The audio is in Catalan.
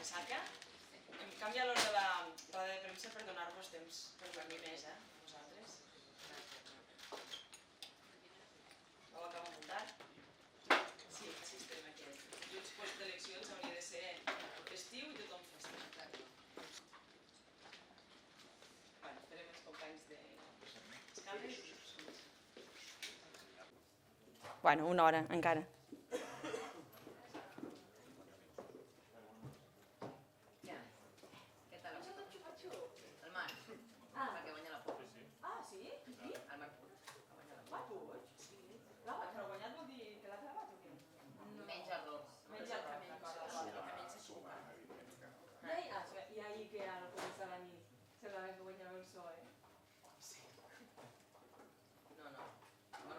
ressaca. Hem canviat l'hora de la roda de premsa per donar-vos temps per dormir més, vosaltres. Ho acabo de muntar. Sí, el sistema aquest. Just post-eleccions hauria de ser festiu i tothom festa. Bueno, esperem els companys de Escaldes. Bueno, una hora encara. I ahir que el